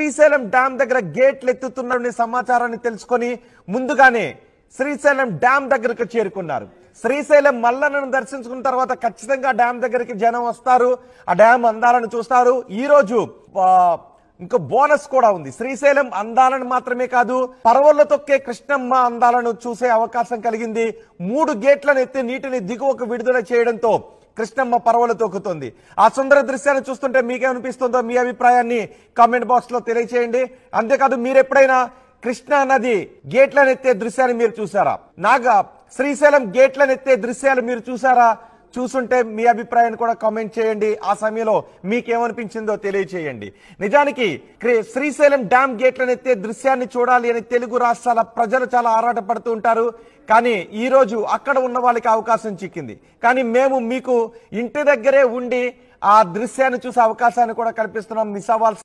Srisailam dam దగ్గర గేట్లు ఎత్తుతున్న సమాచారాన్ని తెలుసుకొని ముందుగానే శ్రీశైలం డ్యాం దగ్గరకు చేరుకున్నారు. శ్రీశైలం మల్లన్నను దర్శించుకున్న తర్వాత ఖచ్చితంగా డ్యాం దగ్గరికి జనం వస్తారు, ఆ డ్యాం అందాలను చూస్తారు. ఈ రోజు ఇంకో బోనస్ కూడా ఉంది. శ్రీశైలం అందాలను మాత్రమే కాదు, పర్వల్లో తొక్కే కృష్ణమ్మ అందాలను చూసే అవకాశం కలిగింది. 3 గేట్లను ఎత్తి నీటిని దిగువకు విడుదల చేయడంతో కృష్ణమ్మ పర్వలు తొక్కుతుంది. ఆ సుందర దృశ్యాన్ని చూస్తుంటే మీకేమనిపిస్తుందో మీ అభిప్రాయాన్ని కామెంట్ బాక్స్ లో తెలియచేయండి. అంతేకాదు, మీరు ఎప్పుడైనా కృష్ణా నది గేట్లను ఎత్తే దృశ్యాన్ని మీరు చూసారా? శ్రీశైలం గేట్లను ఎత్తే దృశ్యాలు మీరు చూసారా? చూసుంటే మీ అభిప్రాయాన్ని కూడా కామెంట్ చేయండి. ఆ సమయంలో మీకేమనిపించిందో తెలియచేయండి. నిజానికి శ్రీశైలం డ్యాం గేట్లను ఎత్తే దృశ్యాన్ని చూడాలి అని తెలుగు రాష్ట్రాల ప్రజలు చాలా ఆరాటపడుతూ ఉంటారు. కానీ ఈ రోజు అక్కడ ఉన్న వాళ్ళకి అవకాశం చిక్కింది. కానీ మేము మీకు ఇంటి దగ్గరే ఉండి ఆ దృశ్యాన్ని చూసే అవకాశాన్ని కూడా కల్పిస్తున్నాం. మిస్ అవ్వాల్సి